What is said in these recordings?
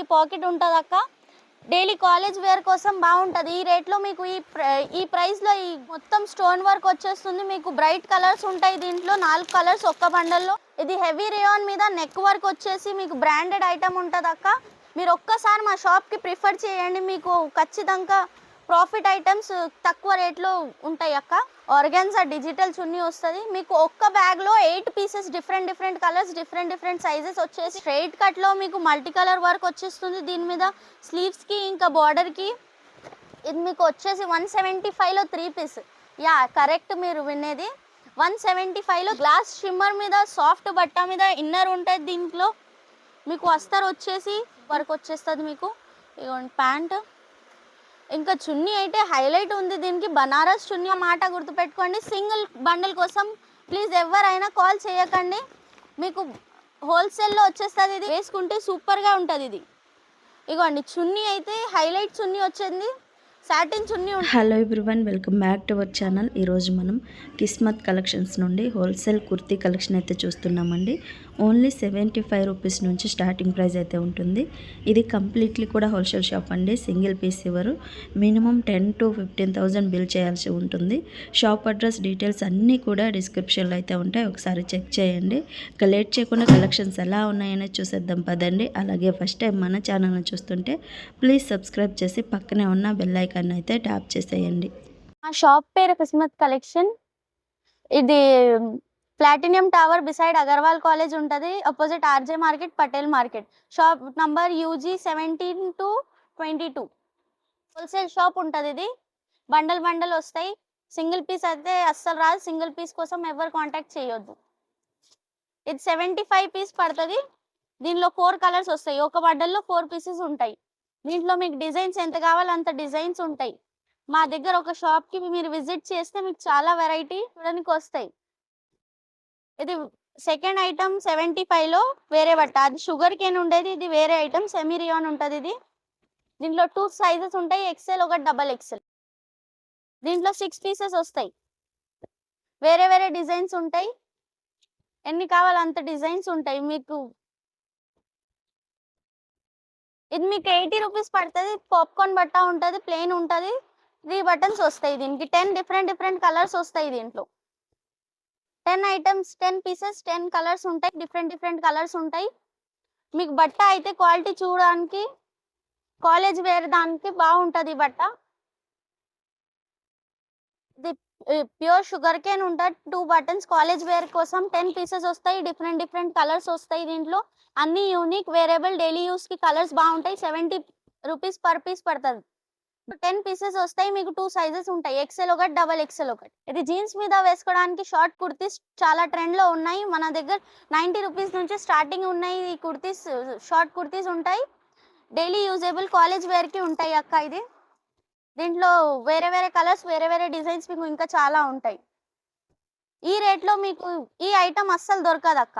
దీనికి పాకెట్ ఉంటుంది అక్క. డైలీ కాలేజ్ వేర్ కోసం బాగుంటుంది. ఈ రేట్లో మీకు ఈ ప్రైస్లో ఈ మొత్తం స్టోన్ వర్క్ వచ్చేస్తుంది. మీకు బ్రైట్ కలర్స్ ఉంటాయి దీంట్లో, 4 కలర్స్ ఒక్క బండల్లో. ఇది హెవీ రేయాన్ మీద నెక్ వర్క్ వచ్చేసి మీకు బ్రాండెడ్ ఐటమ్ ఉంటుంది అక్క. మీరు ఒక్కసారి మా షాప్కి ప్రిఫర్ చేయండి, మీకు ఖచ్చితంగా ప్రాఫిట్ ఐటమ్స్ తక్కువ రేట్లో ఉంటాయి అక్క. ఆర్గాన్జా డిజిటల్ చున్నీ వస్తుంది మీకు. ఒక్క బ్యాగ్లో 8 pieces different colours, different sizes వచ్చేసి స్ట్రైట్ కట్లో మీకు మల్టీ కలర్ వర్క్ వచ్చేస్తుంది దీని మీద, స్లీవ్స్కి ఇంకా బార్డర్కి. ఇది మీకు వచ్చేసి 175లో 3 పీస్. యా కరెక్ట్, మీరు వినేది 175లో. గ్లాస్ షిమ్మర్ మీద సాఫ్ట్ బట్ట మీద ఇన్నర్ ఉంటుంది దీంట్లో. మీకు అస్తర్ వచ్చేసి వర్క్ వచ్చేస్తుంది మీకు. ఇదిగోండి ప్యాంట్. ఇంకా చున్నీ అయితే హైలైట్ ఉంది దీనికి, బనారస్ చున్నీ మాట గుర్తుపెట్టుకోండి. సింగిల్ బండిల్ కోసం ప్లీజ్ ఎవరైనా కాల్ చేయకండి, మీకు హోల్సేల్లో వచ్చేస్తుంది. ఇది వేసుకుంటే సూపర్గా ఉంటుంది. ఇది ఇగోండి చున్నీ అయితే హైలైట్ చున్నీ వచ్చింది, satin chunni. Hello everyone, welcome back to our channel. ఈరోజు మనం కిస్మత్ కలెక్షన్స్ నుండి హోల్సేల్ కుర్తీ కలెక్షన్ అయితే చూస్తున్నామండి. ఓన్లీ 75 రూపీస్ నుంచి స్టార్టింగ్ ప్రైస్ అయితే ఉంటుంది. ఇది కంప్లీట్లీ కూడా హోల్సేల్ షాప్ అండి, సింగిల్ పీస్ ఇవ్వరు. మినిమం 10,000 to 15,000 బిల్ చేయాల్సి ఉంటుంది. షాప్ అడ్రస్ డీటెయిల్స్ అన్నీ కూడా డిస్క్రిప్షన్లో అయితే ఉంటాయి, ఒకసారి చెక్ చేయండి. ఇక లేట్ చేయకుండా కలెక్షన్స్ ఎలా ఉన్నాయని చూసేద్దాం పదండి. అలాగే ఫస్ట్ టైం మన ఛానల్ని చూస్తుంటే ప్లీజ్ సబ్స్క్రైబ్ చేసి పక్కనే ఉన్న బెల్ ఐకాన్ అయితే ట్యాప్ చేసేయండి. ఆ షాప్ పేరు కిస్మత్ కలెక్షన్. ఇది platinum tower beside Agarwal college ఉంటుంది, opposite RJ market, Patel market. Shop number UG 17 to 22. Wholesale shop ఉంటుంది. ఇది బండల్ వస్తాయి, సింగిల్ పీస్ అయితే అస్సలు రాదు. సింగిల్ పీస్ కోసం ఎవరు కాంటాక్ట్ చేయొద్దు. ఇది 75 పీస్ పడుతుంది. దీనిలో 4 కలర్స్ వస్తాయి, ఒక బండల్లో 4 పీసెస్ ఉంటాయి. దీంట్లో మీకు డిజైన్స్ ఎంత కావాలో అంత డిజైన్స్ ఉంటాయి. మా దగ్గర ఒక షాప్కి మీరు విజిట్ చేస్తే మీకు చాలా వెరైటీ చూడడానికి వస్తాయి. ఇది సెకండ్ ఐటమ్ 75లో వేరే బట్ట, అది షుగర్ కేన్ ఉండేది. ఇది వేరే ఐటమ్ సెమీ రియాన్ ఉంటుంది. ఇది దీంట్లో 2 సైజెస్ ఉంటాయి, XL ఒకటి XXL. దీంట్లో 6 పీసెస్ వస్తాయి, వేరే డిజైన్స్ ఉంటాయి. ఎన్ని కావాలో అంత డిజైన్స్ ఉంటాయి మీకు. ఇది మీకు 80 రూపీస్ పడుతుంది. పాప్కార్న్ బట్ట ఉంటుంది, ప్లెయిన్ ఉంటుంది. 3 బటన్స్ వస్తాయి దీనికి. 10 డిఫరెంట్ కలర్స్ వస్తాయి దీంట్లో. 10 ఐటమ్స్, 10 పీసెస్, 10 కలర్స్ ఉంటాయి, డిఫరెంట్ కలర్స్ ఉంటాయి. మీకు బట్ట అయితే క్వాలిటీ చూడడానికి కాలేజ్ వేర్ దానికి బాగుంటుంది బట్ట. ఇది ప్యూర్ షుగర్ కేన్ ఉంటుంది. 2 బటన్స్ కాలేజ్ వేర్ కోసం. 10 పీసెస్ వస్తాయి, డిఫరెంట్ కలర్స్ వస్తాయి దీంట్లో. అన్ని యూనిక్ వేరియబుల్ డైలీ యూస్ కి కలర్స్ బాగుంటాయి. 70 రూపీస్ పర్ పీస్ పడుతుంది. 10 పీసెస్ వస్తాయి మీకు. 2 సైజెస్ ఉంటాయి, XL ఒకటి, XXL ఒకటి. ఇది జీన్స్ మీద వేసుకోవడానికి షార్ట్ కుర్తీస్ చాలా ట్రెండ్ లో ఉన్నాయి. మన దగ్గర 90 రూపీస్ నుంచి స్టార్టింగ్ ఉన్నాయి. ఈ కుర్తీస్ షార్ట్ కుర్తీస్ ఉంటాయి, డైలీ యూజబుల్ కాలేజ్ వేర్ కి ఉంటాయి అక్క. ఇది దీంట్లో వేరే కలర్స్, వేరే డిజైన్స్ మీకు ఇంకా చాలా ఉంటాయి. ఈ రేట్లో మీకు ఈ ఐటమ్ అస్సలు దొరకదు అక్క.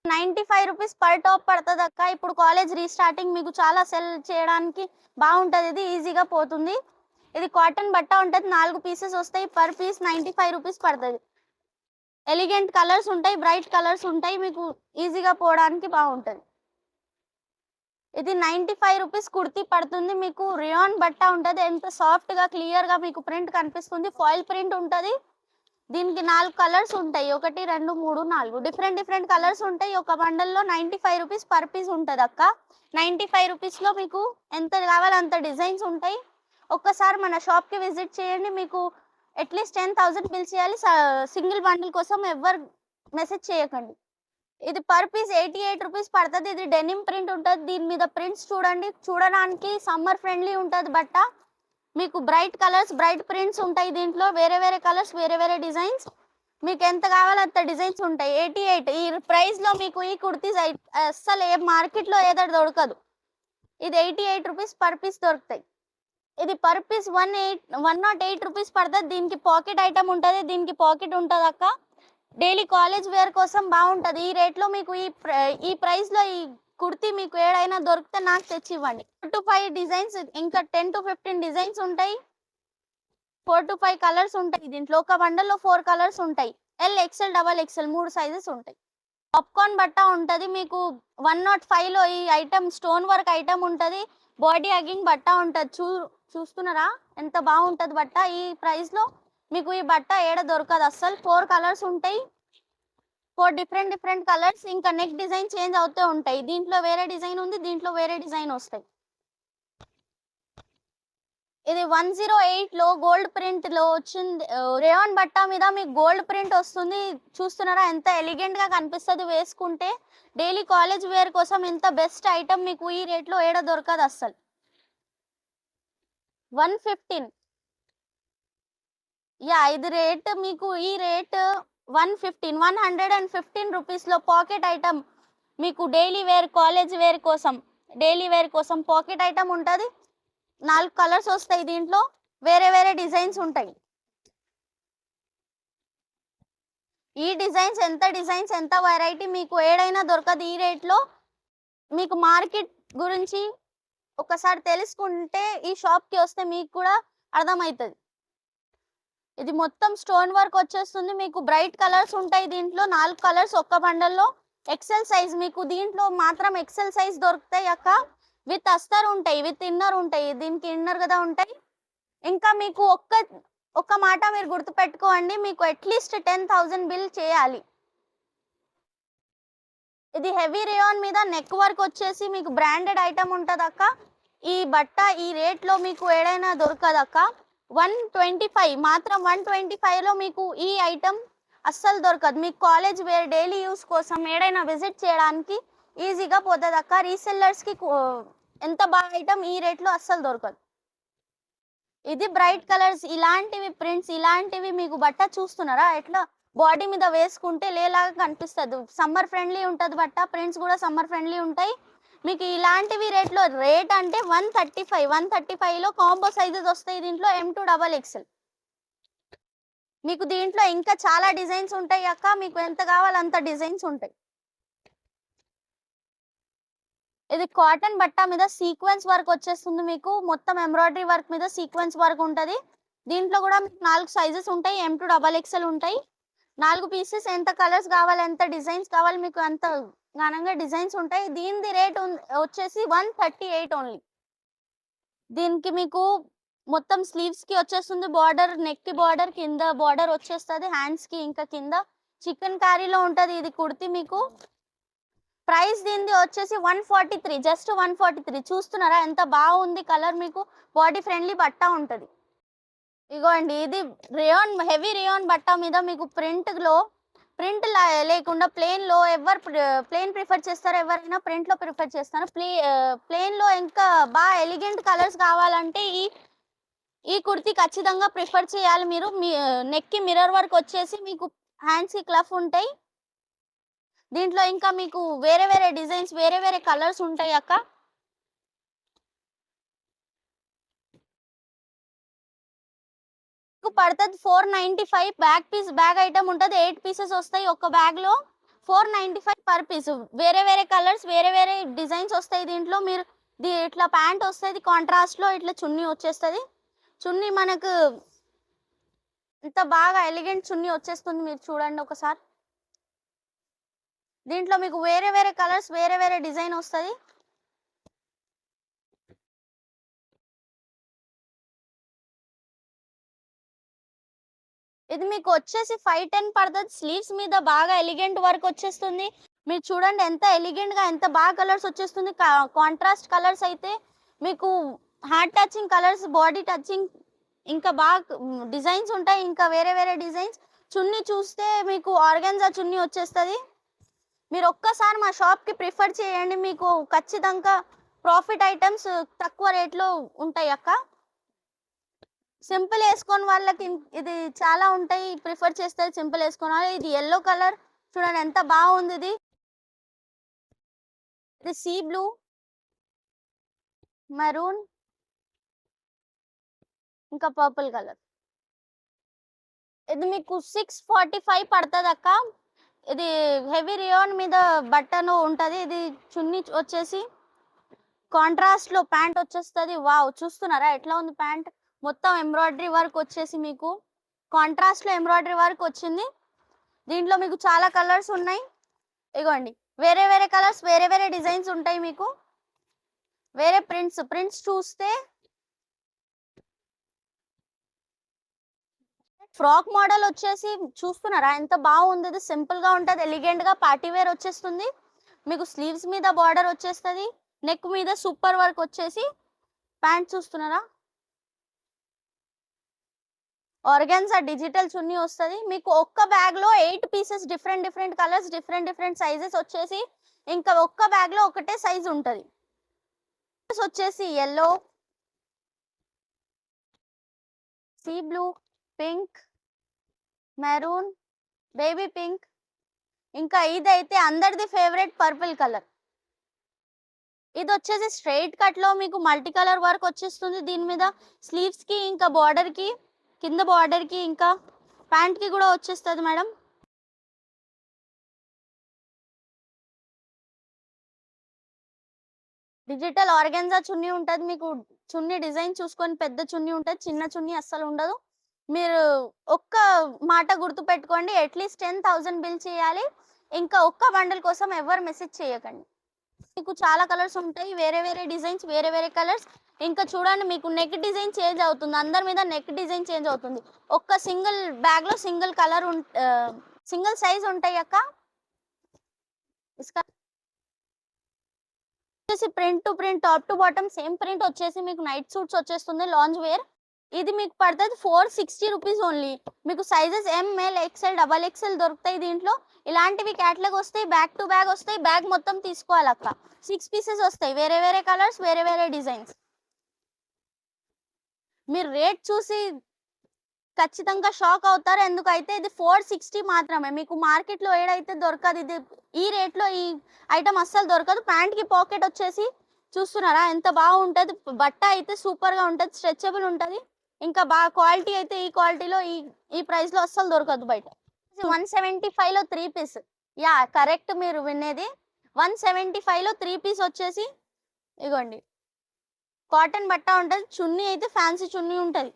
95 రూపీస్ పర్ టాప్ పడుతుంది అక్క. ఇప్పుడు కాలేజ్ రీస్టార్టింగ్, మీకు చాలా సెల్ చేయడానికి బాగుంటుంది. ఇది ఈజీగా పోతుంది. ఇది కాటన్ బట్ట ఉంటుంది, 4 పీసెస్ వస్తాయి, పర్ పీస్ 95 రూపీస్ పడుతుంది. ఎలిగెంట్ కలర్స్ ఉంటాయి, బ్రైట్ కలర్స్ ఉంటాయి, మీకు ఈజీగా పోవడానికి బాగుంటుంది. ఇది 95 రూపీస్ కుర్తీ పడుతుంది మీకు. రియాన్ బట్ట ఉంటుంది, ఎంత సాఫ్ట్ గా క్లియర్ గా మీకు ప్రింట్ కనిపిస్తుంది. ఫాయిల్ ప్రింట్ ఉంటుంది. దీనికి 4 కలర్స్ ఉంటాయి, 1 2 3 4 డిఫరెంట్ కలర్స్ ఉంటాయి. ఒక బండల్లో 95 రూపీస్ పర్ పీస్ ఉంటుంది అక్క. 95 రూపీస్ లో మీకు ఎంత కావాలో అంత డిజైన్స్ ఉంటాయి. ఒక్కసారి మన షాప్ కి విజిట్ చేయండి, మీకు అట్లీస్ట్ 10,000 బిల్ చేయాలి. సింగిల్ బండిల్ కోసం ఎవరు మెసేజ్ చేయకండి. ఇది పర్ పీస్ 88 రూపీస్ పడుతుంది. ఇది డెనిమ్ ప్రింట్ ఉంటుంది. దీని మీద ప్రింట్స్ చూడడానికి సమ్మర్ ఫ్రెండ్లీ ఉంటుంది బట్ట. మీకు బ్రైట్ కలర్స్, బ్రైట్ ప్రింట్స్ ఉంటాయి దీంట్లో. వేరే కలర్స్, వేరే డిజైన్స్. మీకు ఎంత కావాలో అంత డిజైన్స్ ఉంటాయి. 88 ఈ ప్రైస్ లో మీకు ఈ కుర్తీస్ అస్సలు ఏ మార్కెట్ లో ఏదో దొరకదు. ఇది 88 రూపీస్ పర్ పీస్ దొరుకుతాయి. ఇది పర్ పీస్ 108 రూపీస్ పడుతుంది. దీనికి పాకెట్ ఐటమ్ ఉంటుంది, దీనికి పాకెట్ ఉంటుంది అక్క. డైలీ కాలేజ్ వేర్ కోసం బాగుంటుంది. ఈ రేట్లో మీకు ఈ ప్రైస్ లో ఈ కుర్తీ మీకు ఏడైనా దొరికితే నాకు తెచ్చి ఇవ్వండి. 4 to 5 డిజైన్స్, ఇంకా 10 to 15 డిజైన్స్ ఉంటాయి. 4 to 5 కలర్స్ ఉంటాయి దీంట్లో. ఒక బండల్లో 4 కలర్స్ ఉంటాయి. L, XL, XXL 3 సైజెస్ ఉంటాయి. పాప్కార్న్ బట్ట ఉంటది మీకు 105 లో ఈ ఐటమ్ స్టోన్ వర్క్ ఐటమ్ ఉంటది. బాడీ హగ్గింగ్ బట్ట ఉంటది. చూస్తున్నారా ఎంత బాగుంటది బట్ట. ఈ ప్రైస్ లో మీకు ఈ బట్ట ఏడ దొరకదు అస్సలు. 4 కలర్స్ ఉంటాయి. 4 డిఫరెంట్ కలర్స్. ఇంకా నెక్ డిజైన్ చేంజ్ అవుతూ ఉంటాయి. దీంట్లో వేరే డిజైన్ ఉంది, దీంట్లో వేరే డిజైన్ వస్తాయి. ఇది 108 లో గోల్డ్ ప్రింట్ లో వచ్చింది. రేయాన్ బట్ట మీద మీకు గోల్డ్ ప్రింట్ వస్తుంది. చూస్తున్నారా ఎంత ఎలిగెంట్ గా కనిపిస్తుంది వేసుకుంటే. డైలీ కాలేజ్ వేర్ కోసం ఎంత బెస్ట్ ఐటమ్ మీకు ఈ రేట్ లో ఏడ దొరకదు అస్సలు. 115. యా ఇది రేట్ మీకు ఈ రేట్ 115 రూపీస్ లో పాకెట్ ఐటమ్ మీకు డైలీ వేర్ కాలేజ్ వేర్ కోసం, డైలీ వేర్ కోసం పాకెట్ ఐటమ్ ఉంటది. 4 కలర్స్ వస్తాయి. దీంట్లో వేరే వేరే డిజైన్స్ ఉంటాయి. ఈ డిజైన్స్ ఎంత వెరైటీ మీకు ఏడైనా దొరకదు ఈ రేట్ లో. మీకు మార్కెట్ గురించి ఒకసారి తెలుసుకుంటే ఈ షాప్ కి వస్తే మీకు కూడా అర్థమవుతుంది. ఇది మొత్తం స్టోన్ వర్క్ వచ్చేస్తుంది. మీకు బ్రైట్ కలర్స్ ఉంటాయి. దీంట్లో 4 కలర్స్ ఒక్క బండల్లో. ఎక్సెల్ సైజ్ మీకు దీంట్లో మాత్రం ఎక్సెల్ సైజ్ దొరుకుతాయి అక్క. విత్ అస్తర్ ఉంటాయి, విత్ ఇన్నర్ ఉంటాయి. దీనికి ఇన్నర్ కదా ఉంటాయి. ఇంకా మీకు ఒక్క మాట మీరు గుర్తు పెట్టుకోండి, మీకు అట్లీస్ట్ 10,000 బిల్ చేయాలి. ఇది హెవీ రేయాన్ మీద నెక్ వర్క్ వచ్చేసి మీకు బ్రాండెడ్ ఐటమ్ ఉంటది అక్క. ఈ బట్ట ఈ రేట్ లో మీకు ఏడైనా దొరకదు అక్క. 125 మాత్రం 125 లో మీకు ఈ ఐటమ్ అస్సలు దొరకదు. మీకు కాలేజ్ వేర్ డైలీ యూస్ కోసం ఏడైనా విజిట్ చేయడానికి ఈజీగా పోతుంది అక్క. రీసెల్లర్స్ కి ఎంత బాగా ఐటమ్ ఈ రేట్ లో అస్సలు దొరకదు. ఇది బ్రైట్ కలర్స్, ఇలాంటివి ప్రింట్స్, ఇలాంటివి మీకు బట్ట చూస్తున్నారా ఎట్లా బాడీ మీద వేసుకుంటే లేలాగా కనిపిస్తుంది. సమ్మర్ ఫ్రెండ్లీ ఉంటది బట్ట. ప్రింట్స్ కూడా సమ్మర్ ఫ్రెండ్లీ ఉంటాయి. మీకు ఇలాంటివి రేట్ అంటే 135 లో కాంబో సైజెస్ వస్తాయి. దీంట్లో M2XXL. మీకు దీంట్లో ఇంకా చాలా డిజైన్స్ ఉంటాయి అక్క. మీకు ఎంత కావాలో అంత డిజైన్స్ ఉంటాయి. ఇది కాటన్ బట్ట మీద సీక్వెన్స్ వర్క్ వచ్చేస్తుంది. మీకు మొత్తం ఎంబ్రాయిడరీ వర్క్ మీద సీక్వెన్స్ వర్క్ ఉంటది. దీంట్లో కూడా మీకు 4 సైజెస్ ఉంటాయి. M2XXL ఉంటాయి. 4 పీసెస్ ఎంత కలర్స్ కావాలి, ఎంత డిజైన్స్ కావాలి మీకు అంత ఘనంగా డిజైన్స్ ఉంటాయి. దీని రేట్ వచ్చేసి 138 ఓన్లీ. దీనికి మీకు మొత్తం స్లీవ్స్ కి వచ్చేస్తుంది బార్డర్, నెక్ కి బార్డర్, కింద బార్డర్ వచ్చేస్తుంది హ్యాండ్స్ కి. ఇంకా కింద చికెన్ కారీలో ఉంటది ఇది కుర్తి. మీకు ప్రైస్ దీనిది వచ్చేసి 143, జస్ట్ 143. చూస్తున్నారా ఎంత బాగుంది కలర్. మీకు బాడీ ఫ్రెండ్లీ బట్ట ఉంటది. ఇగోండి ఇది రేయాన్, హెవీ రేయాన్ బట్ట మీద మీకు ప్రింట్ లేకుండా ప్లేన్ లో ప్లేన్ ప్రిఫర్ చేస్తారో ఎవరైనా ప్రింట్ లో ప్రిఫర్ చేస్తాను. ప్లేన్ లో ఇంకా బాగా ఎలిగెంట్ కలర్స్ కావాలంటే ఈ కుర్తీ ఖచ్చితంగా ప్రిఫర్ చేయాలి మీరు. మీ నెక్ కి మిర్రర్ వర్క్ వచ్చేసి మీకు హ్యాండ్స్ కి క్లఫ్ ఉంటాయి. దీంట్లో ఇంకా మీకు వేరే వేరే డిజైన్స్, వేరే వేరే కలర్స్ ఉంటాయి అక్క. పడుతుంది 495. బ్యాగ్ ఐటమ్ ఉంటది. 8 పీసెస్ వస్తాయి ఒక్క బ్యాగ్ లో. 495 పర్ పీస్. వేరే వేరే కలర్స్, వేరే వేరే డిజైన్స్ వస్తాయి. దీంట్లో మీరు ఇట్లా ప్యాంట్ వస్తుంది కాంట్రాస్ట్ లో, ఇట్లా చున్నీ వచ్చేస్తుంది. చున్నీ మనకు ఇంత బాగా ఎలిగెంట్ చున్నీ వచ్చేస్తుంది. మీరు చూడండి ఒకసారి. దీంట్లో మీకు వేరే వేరే కలర్స్, వేరే వేరే డిజైన్ వస్తుంది. ఇది మీకు వచ్చేసి 510 పడుతుంది. స్లీవ్స్ మీద బాగా ఎలిగెంట్ వర్క్ వచ్చేస్తుంది. మీరు చూడండి ఎంత ఎలిగెంట్ గా, ఎంత బాగా కలర్స్ వచ్చేస్తుంది. కాంట్రాస్ట్ కలర్స్ అయితే మీకు heart touching colours, body touching, ఇంకా బాగా డిజైన్స్ ఉంటాయి. ఇంకా వేరే వేరే డిజైన్స్. చున్నీ చూస్తే మీకు ఆర్గాన్జా చున్నీ వచ్చేస్తుంది. మీరు ఒక్కసారి మా షాప్ కి ప్రిఫర్ చేయండి. మీకు ఖచ్చితంగా ప్రాఫిట్ ఐటమ్స్ తక్కువ రేట్లో ఉంటాయి అక్క. సింపుల్ వేసుకొని వాళ్ళకి ఇది చాలా ఉంటాయి, ప్రిఫర్ చేస్తారు సింపుల్ వేసుకొని వాళ్ళు. ఇది ఎల్లో కలర్ చూడండి ఎంత బాగుంది. ఇది సీ బ్లూ, మెరూన్, ఇంకా పర్పుల్ కలర్. ఇది మీకు 645 పడుతుంది అక్క. ఇది హెవీ రియాన్ మీద బట్టను ఉంటది. ఇది చున్నీ వచ్చేసి కాంట్రాస్ట్ లో ప్యాంట్ వచ్చేస్తుంది. వావ్, చూస్తున్నారా ఎట్లా ఉంది ప్యాంట్. మొత్తం ఎంబ్రాయిడరీ వర్క్ వచ్చేసి మీకు కాంట్రాస్ట్ లో ఎంబ్రాయిడరీ వర్క్ వచ్చింది. దీంట్లో మీకు చాలా కలర్స్ ఉన్నాయి. ఇగోండి వేరే వేరే కలర్స్, వేరే వేరే డిజైన్స్ ఉంటాయి మీకు. వేరే ప్రింట్స్ చూస్తే ఫ్రాక్ మోడల్ వచ్చేసి చూస్తున్నారా ఎంత బాగుంది. ఇది సింపుల్ గా ఉంటది, ఎలిగెంట్ గా పార్టీ వేర్ వచ్చేస్తుంది. మీకు స్లీవ్స్ మీద బార్డర్ వచ్చేస్తుంది, నెక్ మీద సూపర్ వర్క్ వచ్చేసి ప్యాంట్ చూస్తున్నారా. ఆర్గాన్జా డిజిటల్ చున్నీ వస్తుంది మీకు. ఒక్క బ్యాగ్ లో 8 pieces, different different colours, different different sizes వచ్చేసి ఇంకా ఒక్క బ్యాగ్ లో ఒకటే సైజ్ ఉంటది. వచ్చేసి yellow, sea blue, pink, maroon, baby pink, ఇంకా ఇదైతే అందరిది ఫేవరెట్ పర్పుల్ కలర్. ఇది వచ్చేసి స్ట్రైట్ కట్ లో మీకు మల్టీ కలర్ వర్క్ వచ్చేస్తుంది దీని మీద. స్లీవ్స్ కి ఇంకా బార్డర్ కి, కింద బార్డర్ కి ఇంకా ప్యాంట్ కి కూడా వచ్చేస్తుంది మేడం. డిజిటల్ ఆర్గాన్జా చున్నీ ఉంటుంది మీకు. చున్నీ డిజైన్ చూసుకొని పెద్ద చున్నీ ఉంటుంది, చిన్న చున్నీ అస్సలు ఉండదు. మీరు ఒక్క మాట గుర్తు పెట్టుకోండి, అట్లీస్ట్ 10,000 బిల్ చేయాలి. ఇంకా ఒక్క బండల్ కోసం ఎవరు మెసేజ్ చేయకండి. మీకు చాలా కలర్స్ ఉంటాయి, వేరే వేరే డిజైన్స్, వేరే వేరే కలర్స్. ఇంకా చూడండి మీకు నెక్ డిజైన్ చేంజ్ అవుతుంది, అందరి మీద నెక్ డిజైన్ చేంజ్ అవుతుంది. ఒక్క సింగిల్ బ్యాగ్ లో సింగిల్ కలర్ సింగిల్ సైజ్ ఉంటాయి అక్క. వచ్చేసి print to print, top to bottom same print వచ్చేసి మీకు నైట్ సూట్స్ వచ్చేస్తుంది, లాంజ్ వేర్. ఇది మీకు పడుతుంది 460 రూపీస్ ఓన్లీ. మీకు సైజెస్ ML, XL, XXL దొరుకుతాయి దీంట్లో. ఇలాంటివి క్యాటలాగ్ వస్తాయి, బ్యాగ్ టు బ్యాగ్ వస్తాయి. బ్యాగ్ మొత్తం తీసుకోవాలి అక్క. 6 పీసెస్ వస్తాయి, వేరే వేరే కలర్స్, వేరే వేరే డిజైన్స్. మీరు రేట్ చూసి ఖచ్చితంగా షాక్ అవుతారు, ఎందుకైతే ఇది 460 మాత్రమే. మీకు మార్కెట్ లో ఏడైతే దొరకదు ఇది, ఈ రేట్ లో ఈ ఐటమ్ అస్సలు దొరకదు. ప్యాంట్ కి పాకెట్ వచ్చేసి చూస్తున్నారా ఎంత బాగుంటది. బట్ట అయితే సూపర్ గా ఉంటది, స్ట్రెచబుల్ ఉంటది. ఇంకా బాగా క్వాలిటీ అయితే ఈ క్వాలిటీలో ఈ ప్రైస్ లో అస్సలు దొరకదు బయట. 175 లో 3 పీస్. యా కరెక్ట్, మీరు వినేది 175 లో 3 పీస్ వచ్చేసి ఇగోండి. కాటన్ బట్ట ఉంటది, చున్నీ అయితే ఫ్యాన్సీ చున్నీ ఉంటది.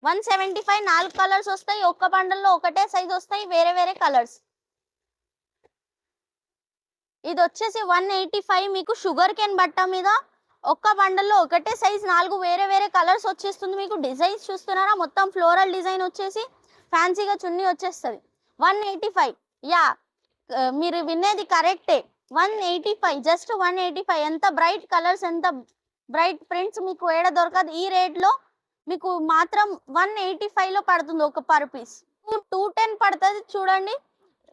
$175 4 కలర్స్ వస్తాయి, ఒక్క బండల్లో ఒకటే సైజ్ వస్తాయి, వేరే వేరే కలర్స్. ఇది వచ్చేసి 185 మీకు షుగర్ కేన్ బట్ట మీద ఒక్క బండల్లో ఒకటే సైజ్ 4 వేరే వేరే కలర్స్ వచ్చేస్తుంది మీకు. డిజైన్స్ చూస్తున్నారా, మొత్తం ఫ్లోరల్ డిజైన్ వచ్చేసి ఫ్యాన్సీగా చున్నీ వచ్చేస్తుంది. 185. యా మీరు వినేది కరెక్టే, 185, జస్ట్ 185. ఎంత బ్రైట్ కలర్స్, ఎంత బ్రైట్ ప్రింట్స్ మీకు ఏడ దొరకదు. ఈ రేట్ లో మీకు మాత్రం 185 లో పడుతుంది ఒక పర్ పీస్. 210 పడుతుంది చూడండి.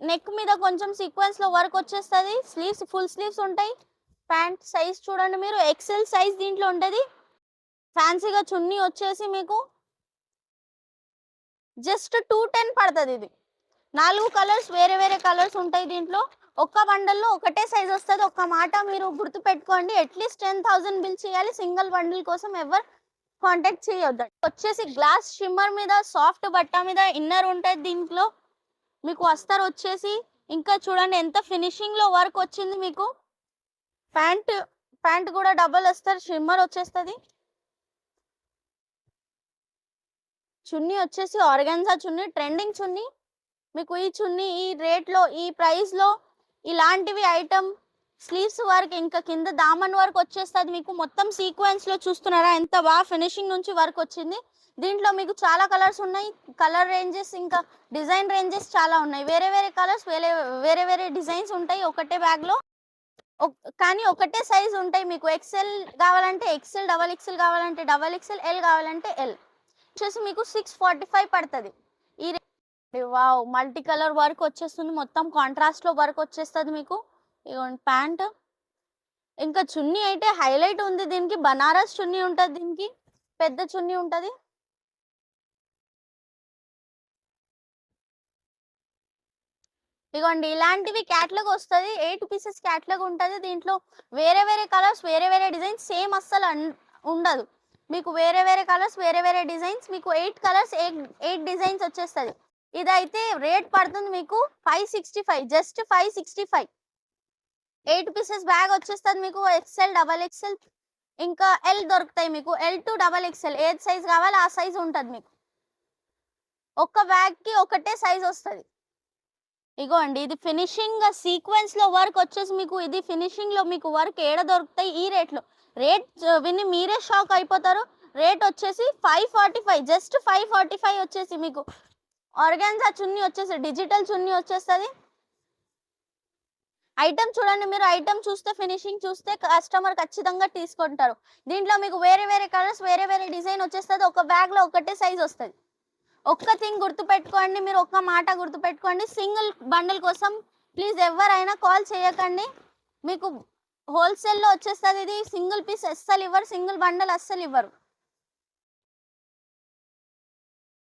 నెక్ మీద కొంచెం సీక్వెన్స్ లో వర్క్ వచ్చేస్తుంది, స్లీవ్స్ ఫుల్ స్లీవ్స్ ఉంటాయి. ప్యాంట్ సైజ్ చూడండి మీరు, XL సైజ్ దీంట్లో ఉంటది. ఫ్యాన్సీగా చున్నీ వచ్చేసి మీకు జస్ట్ 210 పడుతుంది. ఇది 4 కలర్స్, వేరే వేరే కలర్స్ ఉంటాయి దీంట్లో. ఒక్క బండల్లో ఒకటే సైజ్ వస్తుంది. ఒక్క మాట మీరు గుర్తు పెట్టుకోండి, అట్లీస్ట్ 10,000 బిల్ చేయాలి. సింగిల్ బండిల్ కోసం ఎవరు కాంటాక్ట్ చేయొద్దు. వచ్చేసి గ్లాస్ షిమ్మర్ మీద సాఫ్ట్ బట్ట మీద ఇన్నర్ ఉంటుంది దీంట్లో మీకు. వస్తారు వచ్చేసి ఇంకా చూడండి ఎంత ఫినిషింగ్ లో వర్క్ వచ్చింది మీకు. ప్యాంట్ కూడా డబల్ వస్తారు, షిమ్మర్ వచ్చేస్తుంది. చున్నీ వచ్చేసి ఆర్గాన్జా చున్నీ, ట్రెండింగ్ చున్నీ మీకు. ఈ చున్నీ ఈ రేట్ లో, ఈ ప్రైస్ లో ఇలాంటివి ఐటమ్, స్లీవ్స్ వర్క్ ఇంకా కింద దామన్ వర్క్ వచ్చేస్తుంది మీకు. మొత్తం సీక్వెన్స్ లో చూస్తున్నారా ఎంత బాగా ఫినిషింగ్ నుంచి వర్క్ వచ్చింది. దీంట్లో మీకు చాలా కలర్స్ ఉన్నాయి, కలర్ రేంజెస్ ఇంకా డిజైన్ రేంజెస్ చాలా ఉన్నాయి. వేరే వేరే కలర్స్, వేరే వేరే డిజైన్స్ ఉంటాయి ఒకటే బ్యాగ్ లో. కానీ ఒకటే సైజ్ ఉంటాయి మీకు. XL కావాలంటే XL, XXL కావాలంటే XXL, L కావాలంటే L. వచ్చేసి మీకు 645 పడుతుంది. ఈ వావ్ మల్టీ కలర్ వర్క్ వచ్చేస్తుంది, మొత్తం కాంట్రాస్ట్ లో వర్క్ వచ్చేస్తుంది మీకు. ఇదిగోండి ప్యాంట్. ఇంకా చున్నీ అయితే హైలైట్ ఉంది దీనికి, బనారస్ చున్నీ ఉంటుంది దీనికి, పెద్ద చున్నీ ఉంటుంది. ఇగోండి ఇలాంటివి క్యాటలాగ్ వస్తుంది, 8 పీసెస్ క్యాటలాగ్ ఉంటుంది దీంట్లో. వేరే వేరే కలర్స్, వేరే వేరే డిజైన్స్, సేమ్ అస్సలు ఉండదు మీకు. వేరే వేరే కలర్స్, వేరే వేరే డిజైన్స్ మీకు. 8 కలర్స్, 8 డిజైన్స్ వచ్చేస్తుంది. ఇదైతే రేట్ పడుతుంది మీకు 565, జస్ట్ 565. 8 పీసెస్ బ్యాగ్ వచ్చేస్తుంది మీకు. XL, XXL ఇంకా L దొరుకుతాయి మీకు. L to XXL ఏది సైజ్ కావాలి ఆ సైజ్ ఉంటుంది మీకు. ఒక్క బ్యాగ్ కి ఒకటే సైజ్ వస్తుంది. ఇగో అండి, ఇది ఫినిషింగ్ సీక్వెన్స్ లో వర్క్ వచ్చేసి మీకు ఇది ఫినిషింగ్ లో మీకు వర్క్ ఏడ దొరుకుతాయి ఈ రేట్ లో. రేట్ విని మీరే షాక్ అయిపోతారు. రేట్ వచ్చేసి 545, జస్ట్ 545 వచ్చేసి మీకు ఆర్గాన్జా చున్నీ వచ్చేసి డిజిటల్ చున్నీ వచ్చేస్తుంది. ఐటమ్ చూడండి, మీరు ఐటమ్ చూస్తే ఫినిషింగ్ చూస్తే కస్టమర్ ఖచ్చితంగా తీసుకుంటారు. దీంట్లో మీకు వేరే వేరే కలర్స్ వేరే వేరే డిజైన్ వచ్చేస్తుంది. ఒక బ్యాగ్ లో ఒకటే సైజ్ వస్తుంది. ఒక్క థింగ్ గుర్తుపెట్టుకోండి, మీరు ఒక్క మాట గుర్తుపెట్టుకోండి, సింగిల్ బండిల్ కోసం ప్లీజ్ ఎవరైనా కాల్ చేయకండి. మీకు హోల్సేల్లో వచ్చేస్తుంది. ఇది సింగిల్ పీస్ అస్సలు ఇవ్వరు, సింగిల్ బండల్ అస్సలు ఇవ్వరు.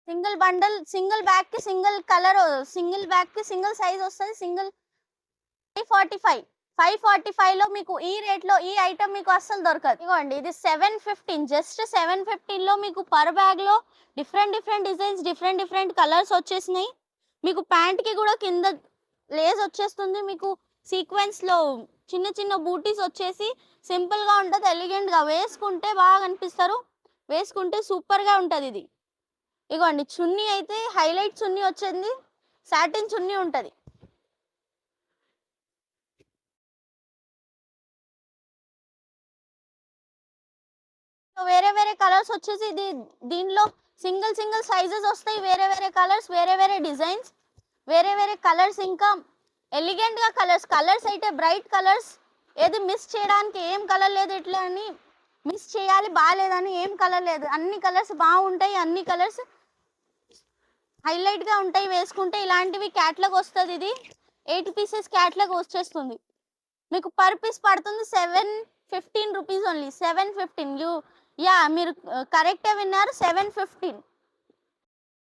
సింగిల్ బండల్ సింగిల్ బ్యాగ్ కి సింగిల్ కలర్, సింగిల్ బ్యాగ్ కి సింగిల్ సైజ్ వస్తుంది. సింగిల్ 545 లో మీకు ఈ రేట్ లో ఈ ఐటమ్ మీకు అస్సలు దొరకదు. ఇగోండి, ఇది 715, జస్ట్ 715 లో మీకు పర్ బ్యాగ్ లో different different designs different different colours వచ్చేసినాయి. మీకు ప్యాంట్ కి కూడా కింద లేస్ వచ్చేస్తుంది. మీకు సీక్వెన్స్ లో చిన్న చిన్న బూటీస్ వచ్చేసి సింపుల్ గా ఉంటది, ఎలిగెంట్ గా వేసుకుంటే బాగా కనిపిస్తారు, వేసుకుంటే సూపర్ గా ఉంటది ఇది. ఇగోండి, చున్నీ అయితే హైలైట్ చున్నీ వచ్చింది, సాటిన్ చున్నీ ఉంటది. వేరే వేరే కలర్స్ వచ్చేసి ఇది దీనిలో సింగిల్ సింగిల్ సైజెస్ వస్తాయి. వేరే వేరే కలర్స్ వేరే వేరే డిజైన్స్ వేరే వేరే కలర్స్, ఇంకా ఎలిగెంట్ గా కలర్స్ అయితే బ్రైట్ కలర్స్. ఏది మిస్ చేయడానికి ఏం కలర్ లేదు, ఇట్లా అని మిస్ చేయాలి బాగాలేదని ఏం కలర్ లేదు, అన్ని కలర్స్ బాగుంటాయి. అన్ని కలర్స్ హైలైట్ గా ఉంటాయి వేసుకుంటే. ఇలాంటివి క్యాట్లాగ్ వస్తుంది. ఇది 8 పీసెస్ క్యాట్లాగ్ వచ్చేస్తుంది. మీకు పర్ పీస్ పడుతుంది 715 రూపీస్ ఓన్లీ. 715 యా, మీరు కరెక్టే విన్నారు, 715.